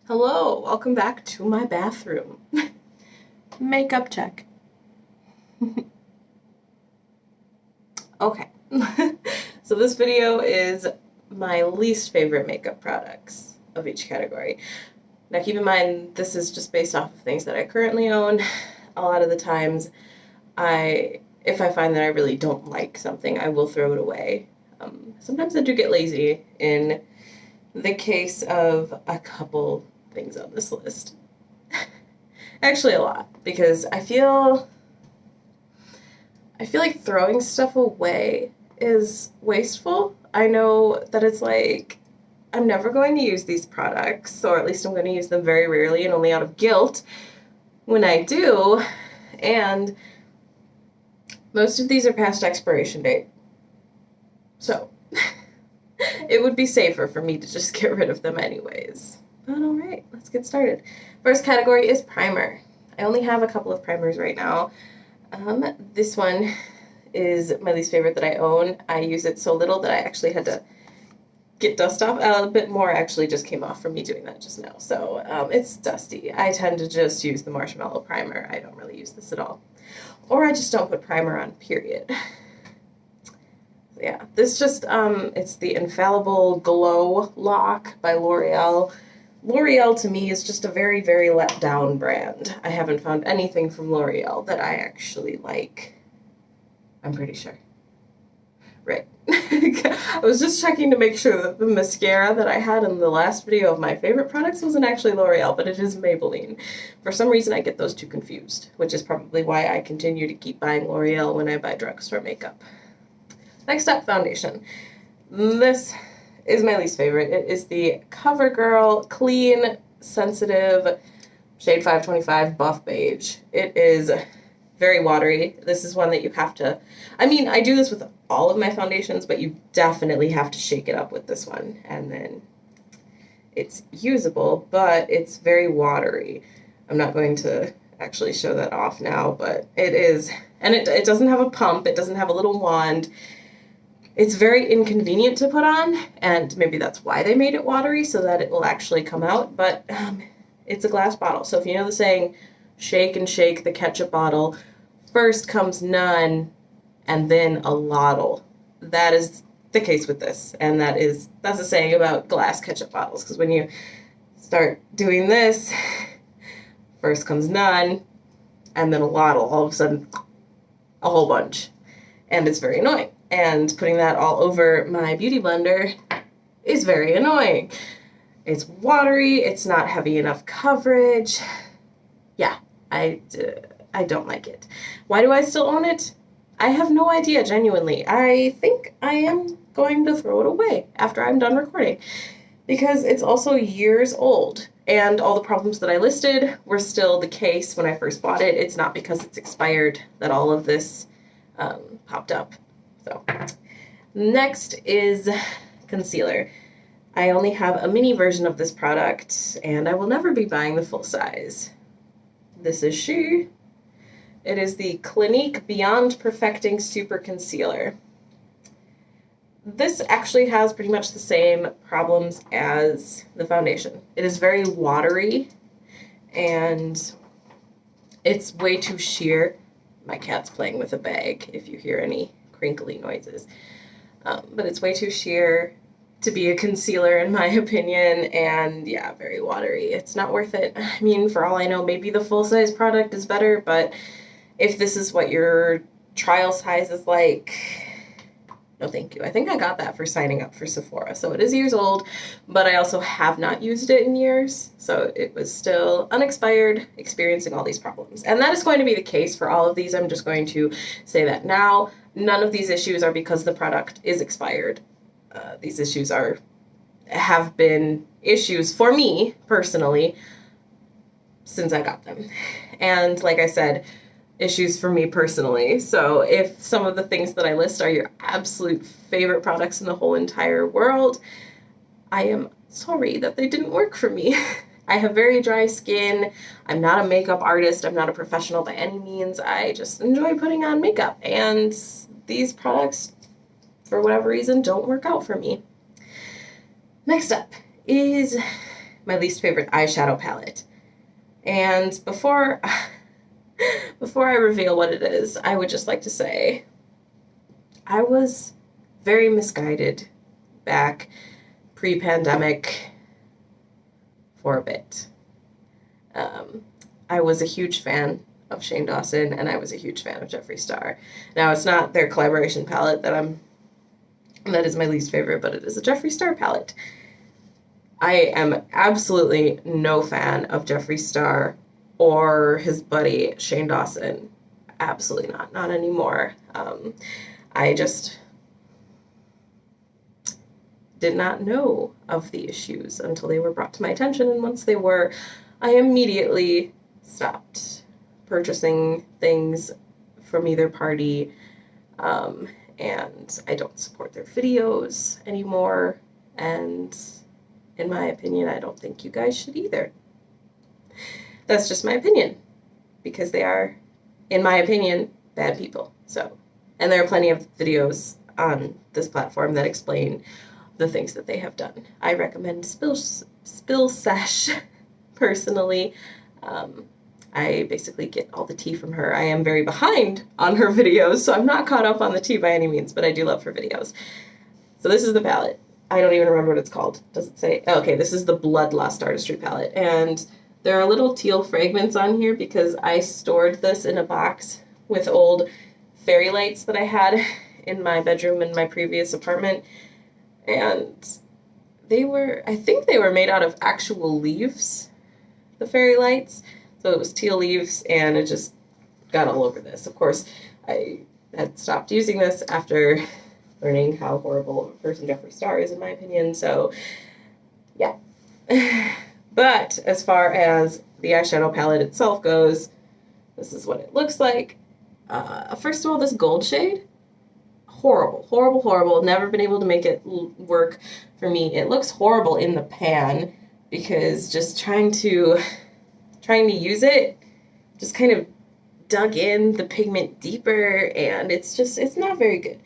Hello, welcome back to my bathroom. Makeup check. Okay. So this video is my least favorite makeup products of each category. Now keep in mind, this is just based off of things that I currently own. A lot of the times, if I find that I really don't like something, I will throw it away. Sometimes I do get lazy in the case of a couple things on this list. Actually, a lot, because I feel like throwing stuff away is wasteful. I know that it's like, I'm never going to use these products, or at least I'm going to use them very rarely and only out of guilt when I do, and most of these are past expiration date. So, it would be safer for me to just get rid of them anyways. But alright, let's get started. First category is primer. I only have a couple of primers right now. This one is my least favorite that I own. I use it so little that I actually had to get dust off. A bit more actually just came off from me doing that just now. So it's dusty. I tend to just use the Marshmallow primer. I don't really use this at all. Or I just don't put primer on, period. Yeah, this just, it's the Infallible Glow Lock by L'Oreal. L'Oreal to me is just a very, very let down brand. I haven't found anything from L'Oreal that I actually like. I'm pretty sure. Right. I was just checking to make sure that the mascara that I had in the last video of my favorite products wasn't actually L'Oreal, but it is Maybelline. For some reason I get those two confused, which is probably why I continue to keep buying L'Oreal when I buy drugstore makeup. Next up, foundation. This is my least favorite. It is the CoverGirl Clean Sensitive Shade 525 Buff Beige. It is very watery. This is one that you have to, I mean, I do this with all of my foundations, but you definitely have to shake it up with this one, and then it's usable, but it's very watery. I'm not going to actually show that off now, but it is, and it doesn't have a pump, it doesn't have a little wand. It's very inconvenient to put on, and maybe that's why they made it watery, so that it will actually come out, but it's a glass bottle. So if you know the saying, shake and shake the ketchup bottle, first comes none, and then a lottle. That is the case with this, and that's a saying about glass ketchup bottles, because when you start doing this, first comes none, and then a lottle, all of a sudden, a whole bunch, and it's very annoying. And putting that all over my beauty blender is very annoying. It's watery, it's not heavy enough coverage. Yeah, I don't like it. Why do I still own it? I have no idea, genuinely. I think I am going to throw it away after I'm done recording, because it's also years old, and all the problems that I listed were still the case when I first bought it. It's not because it's expired that all of this popped up. So, next is concealer. I only have a mini version of this product, and I will never be buying the full size. This is she. It is the Clinique Beyond Perfecting Super Concealer. This actually has pretty much the same problems as the foundation. It is very watery, and it's way too sheer. My cat's playing with a bag, if you hear any crinkly noises. But it's way too sheer to be a concealer, in my opinion, and yeah, very watery. It's not worth it. I mean, for all I know, maybe the full-size product is better, but if this is what your trial size is like, no thank you. I think I got that for signing up for Sephora, so it is years old, but I also have not used it in years, so it was still unexpired, experiencing all these problems. And that is going to be the case for all of these. I'm just going to say that now. None of these issues are because the product is expired. These issues have been issues for me, personally, since I got them. And like I said, issues for me personally. So if some of the things that I list are your absolute favorite products in the whole entire world, I am sorry that they didn't work for me. I have very dry skin. I'm not a makeup artist. I'm not a professional by any means. I just enjoy putting on makeup, and these products, for whatever reason, don't work out for me. Next up is my least favorite eyeshadow palette. And before I reveal what it is, I would just like to say I was very misguided back pre-pandemic for a bit. I was a huge fan of Shane Dawson, and I was a huge fan of Jeffree Star. Now, it's not their collaboration palette that is my least favorite, but it is a Jeffree Star palette. I am absolutely no fan of Jeffree Star or his buddy Shane Dawson. Absolutely not anymore. I just did not know of the issues until they were brought to my attention, and once they were, I immediately stopped purchasing things from either party, and I don't support their videos anymore, and in my opinion, I don't think you guys should either. That's just my opinion, because they are, in my opinion, bad people. So, and there are plenty of videos on this platform that explain the things that they have done. I recommend Spill Sesh personally. I basically get all the tea from her. I am very behind on her videos, so I'm not caught up on the tea by any means, but I do love her videos. So this is the palette. I don't even remember what it's called. Does it say? Oh, okay, this is the Bloodlust Artistry palette. And there are little teal fragments on here because I stored this in a box with old fairy lights that I had in my bedroom in my previous apartment. And I think they were made out of actual leaves, the fairy lights. So it was teal leaves, and it just got all over this. Of course, I had stopped using this after learning how horrible of a person Jeffree Star is, in my opinion. So, yeah. But as far as the eyeshadow palette itself goes, this is what it looks like. First of all, this gold shade, horrible, horrible, horrible. Never been able to make it work for me. It looks horrible in the pan because just trying to use it just kind of dug in the pigment deeper, and it's not very good.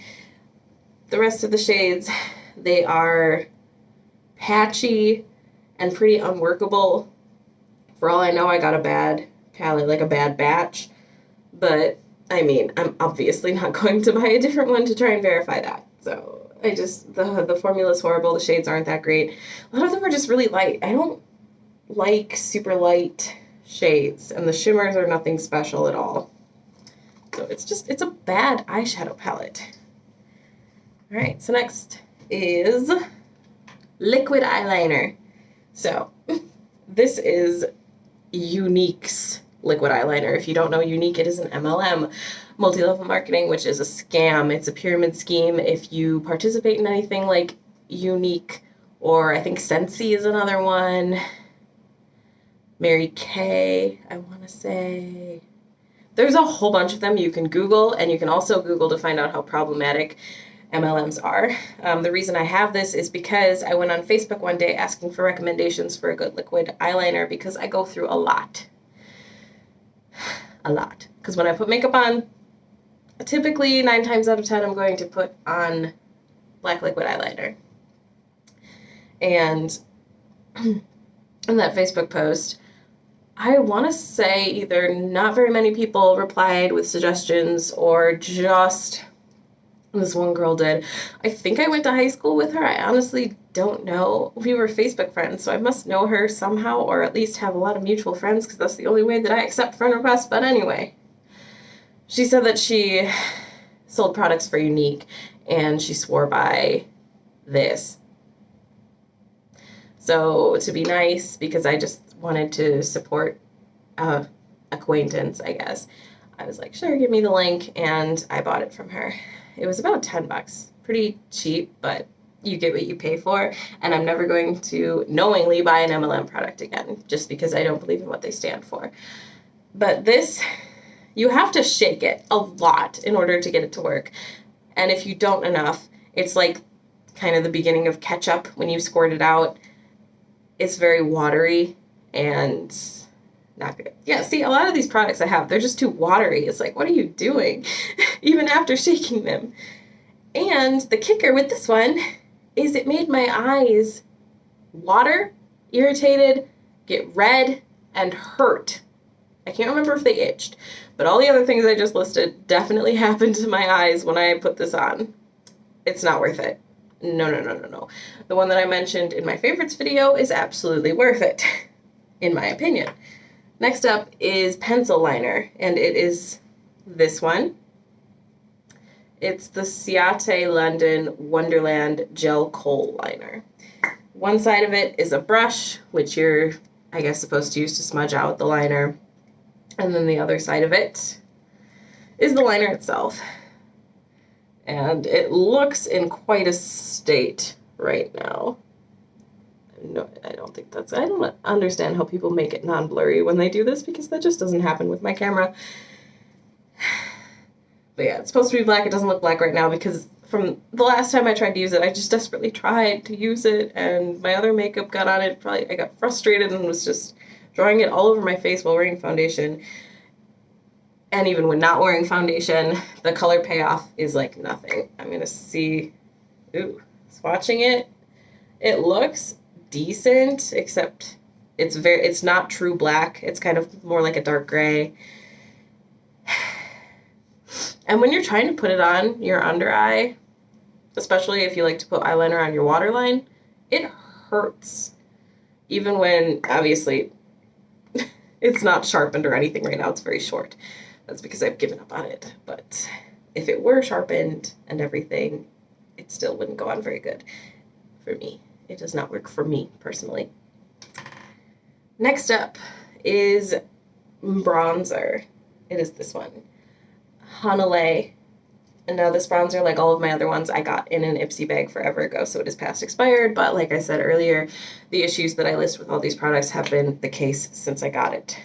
The rest of the shades, they are patchy and pretty unworkable. For all I know, I got a bad palette, like a bad batch, but I mean, I'm obviously not going to buy a different one to try and verify that. So the formula's horrible, the shades aren't that great. A lot of them are just really light. I don't like super light shades, and the shimmers are nothing special at all. So it's a bad eyeshadow palette. All right, so next is liquid eyeliner. So this is Younique's liquid eyeliner. If you don't know Younique, it is an MLM, multi-level marketing, which is a scam. It's a pyramid scheme. If you participate in anything like Younique, or I think Scentsy is another one, Mary Kay, I want to say. There's a whole bunch of them you can Google, and you can also Google to find out how problematic MLMs are. The reason I have this is because I went on Facebook one day asking for recommendations for a good liquid eyeliner because I go through a lot. A lot. Because when I put makeup on, typically 9 times out of 10 I'm going to put on black liquid eyeliner. And in that Facebook post, I want to say either not very many people replied with suggestions or just this one girl did. I think I went to high school with her. I honestly don't know. We were Facebook friends, so I must know her somehow, or at least have a lot of mutual friends, because that's the only way that I accept friend requests. But anyway, she said that she sold products for Younique, and she swore by this. So to be nice, because I just wanted to support acquaintance, I guess, I was like, sure, give me the link, and I bought it from her. It was about $10, pretty cheap, but you get what you pay for, and I'm never going to knowingly buy an MLM product again, just because I don't believe in what they stand for. But this, you have to shake it a lot in order to get it to work, and if you don't enough, it's like kind of the beginning of ketchup when you squirt it out. It's very watery and not good. Yeah, see, a lot of these products I have, they're just too watery. It's like, what are you doing? Even after shaking them. And the kicker with this one is it made my eyes water irritated, get red, and hurt. I can't remember if they itched, but all the other things I just listed definitely happened to my eyes when I put this on. It's not worth it. No, no, no, no, no. The one that I mentioned in my favorites video is absolutely worth it, in my opinion. Next up is pencil liner, and it is this one. It's the Ciate London Wonderland Gel Kohl Liner. One side of it is a brush, which you're, I guess, supposed to use to smudge out the liner. And then the other side of it is the liner itself. And it looks in quite a state right now. No, I don't think that's... I don't understand how people make it non-blurry when they do this, because that just doesn't happen with my camera. But yeah, it's supposed to be black. It doesn't look black right now because from the last time I tried to use it, I just desperately tried to use it, and my other makeup got on it. I got frustrated and was just drawing it all over my face while wearing foundation. And even when not wearing foundation, the color payoff is like nothing. I'm gonna see, swatching it, it looks decent, except it's not true black. It's kind of more like a dark gray. And when you're trying to put it on your under eye, especially if you like to put eyeliner on your waterline, it hurts. Even when, obviously, it's not sharpened or anything right now, it's very short. That's because I've given up on it. But if it were sharpened and everything, it still wouldn't go on very good for me. It does not work for me, personally. Next up is bronzer. It is this one. Hanalei. And now this bronzer, like all of my other ones, I got in an Ipsy bag forever ago, so it is past expired. But like I said earlier, the issues that I list with all these products have been the case since I got it.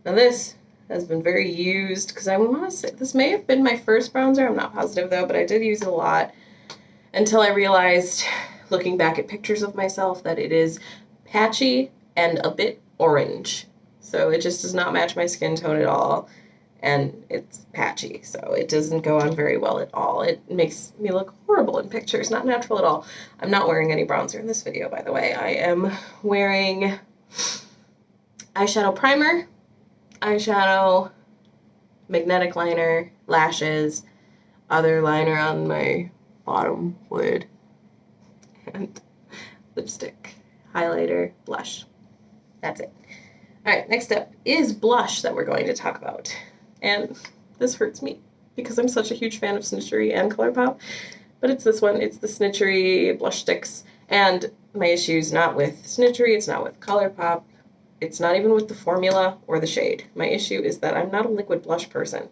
Now this has been very used, because I want to say this may have been my first bronzer. I'm not positive though, but I did use it a lot until I realized, looking back at pictures of myself, that it is patchy and a bit orange. So it just does not match my skin tone at all. And it's patchy, so it doesn't go on very well at all. It makes me look horrible in pictures, not natural at all. I'm not wearing any bronzer in this video, by the way. I am wearing eyeshadow primer, eyeshadow, magnetic liner, lashes, other liner on my bottom lid, and lipstick, highlighter, blush. That's it. All right, next up is blush that we're going to talk about. And this hurts me because I'm such a huge fan of Snitchery and ColourPop. But it's this one. It's the Snitchery blush sticks. And my issue is not with Snitchery. It's not with ColourPop. It's not even with the formula or the shade. My issue is that I'm not a liquid blush person.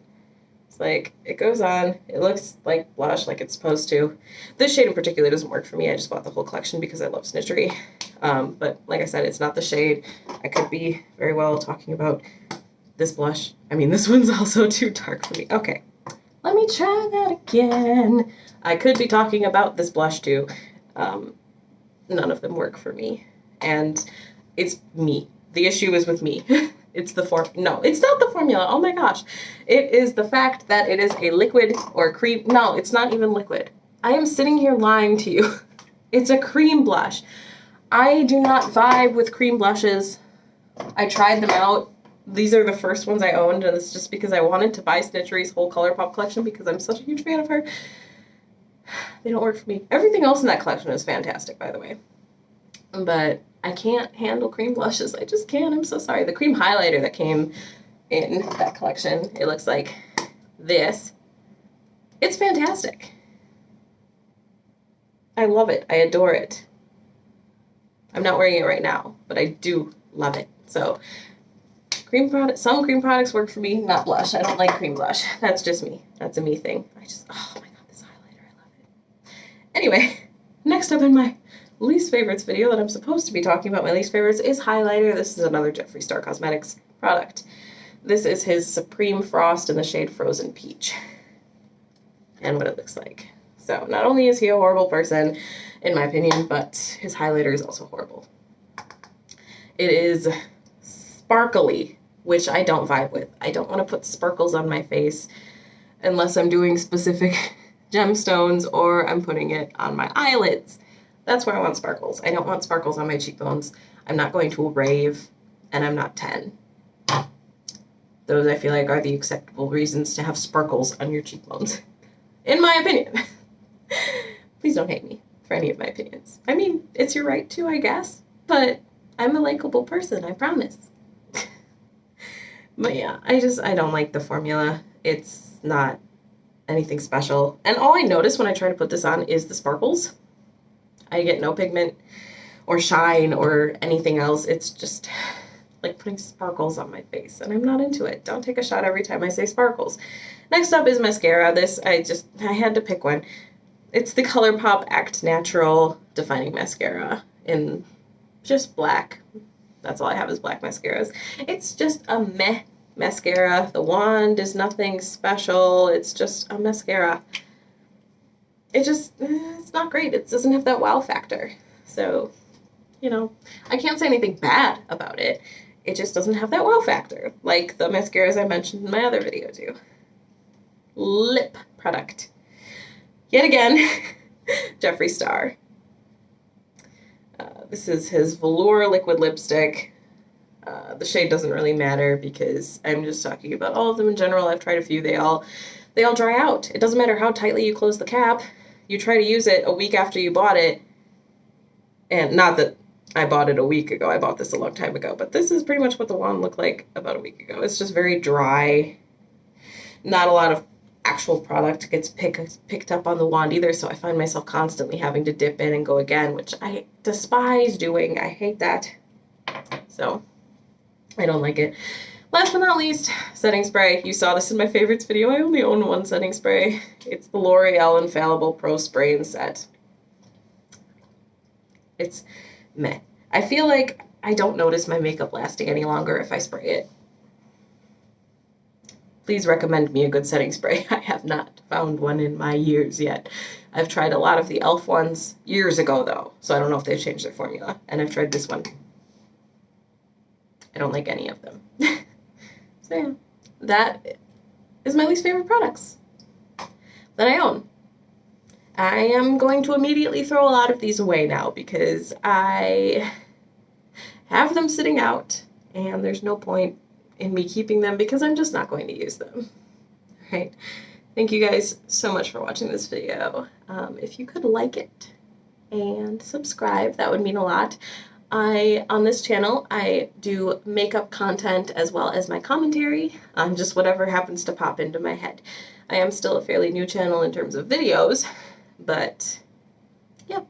It's like, it goes on. It looks like blush, like it's supposed to. This shade in particular doesn't work for me. I just bought the whole collection because I love Snitchery. But like I said, it's not the shade. I could be very well talking about this blush. I mean, this one's also too dark for me. Okay, let me try that again. I could be talking about this blush too. None of them work for me. And it's me. The issue is with me. It's the no, it's not the formula. Oh my gosh. It is the fact that it is a liquid or cream. No, it's not even liquid. I am sitting here lying to you. It's a cream blush. I do not vibe with cream blushes. I tried them out. These are the first ones I owned, and it's just because I wanted to buy Snitchery's whole ColourPop collection because I'm such a huge fan of her. They don't work for me. Everything else in that collection is fantastic, by the way. But I can't handle cream blushes. I just can't. I'm so sorry. The cream highlighter that came in that collection, it looks like this. It's fantastic. I love it. I adore it. I'm not wearing it right now, but I do love it. So some cream products work for me, not blush. I don't like cream blush. That's just me. That's a me thing. Oh my god, this highlighter, I love it. Anyway, next up in my least favorites video that I'm supposed to be talking about, my least favorites, is highlighter. This is another Jeffree Star Cosmetics product. This is his Supreme Frost in the shade Frozen Peach. And what it looks like. So not only is he a horrible person, in my opinion, but his highlighter is also horrible. It is sparkly, which I don't vibe with. I don't want to put sparkles on my face unless I'm doing specific gemstones or I'm putting it on my eyelids. That's where I want sparkles. I don't want sparkles on my cheekbones. I'm not going to a rave, and I'm not 10. Those, I feel like, are the acceptable reasons to have sparkles on your cheekbones, in my opinion. Please don't hate me for any of my opinions. I mean, it's your right to, I guess, but I'm a likable person, I promise. But yeah, I don't like the formula. It's not anything special. And all I notice when I try to put this on is the sparkles. I get no pigment or shine or anything else. It's just like putting sparkles on my face, and I'm not into it. Don't take a shot every time I say sparkles. Next up is mascara. This, I had to pick one. It's the ColourPop Act Natural Defining Mascara in just black. That's all I have is black mascaras. It's just a meh mascara. The wand is nothing special. It's just a mascara. It's not great. It doesn't have that wow factor. So, you know, I can't say anything bad about it. It just doesn't have that wow factor, like the mascaras I mentioned in my other video too. Lip product. Yet again, Jeffree Star. This is his Velour liquid lipstick. The shade doesn't really matter because I'm just talking about all of them in general. I've tried a few. They all dry out. It doesn't matter how tightly you close the cap. You try to use it a week after you bought it, and not that I bought it a week ago. I bought this a long time ago, but this is pretty much what the wand looked like about a week ago. It's just very dry. Not a lot of actual product gets picked up on the wand either, so I find myself constantly having to dip in and go again, which I despise doing. I hate that. So I don't like it. Last but not least, setting spray. You saw this in my favorites video. I only own one setting spray. It's the L'Oreal Infallible Pro Spray and Set. It's meh. I feel like I don't notice my makeup lasting any longer if I spray it. Please recommend me a good setting spray. I have not found one in my years yet. I've tried a lot of the e.l.f. ones years ago, though, so I don't know if they've changed their formula. And I've tried this one. I don't like any of them. So yeah, that is my least favorite products that I own. I am going to immediately throw a lot of these away now because I have them sitting out and there's no point in me keeping them because I'm just not going to use them. All right. Thank you guys so much for watching this video. If you could like it and subscribe, that would mean a lot. On this channel, I do makeup content as well as my commentary on just whatever happens to pop into my head. I am still a fairly new channel in terms of videos, but yep,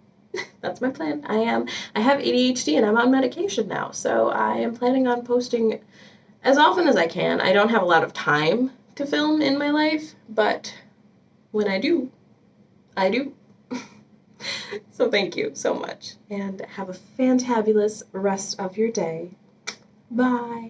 that's my plan. I have ADHD and I'm on medication now, so I am planning on posting as often as I can. I don't have a lot of time to film in my life, but when I do, I do. So thank you so much, and have a fantabulous rest of your day. Bye.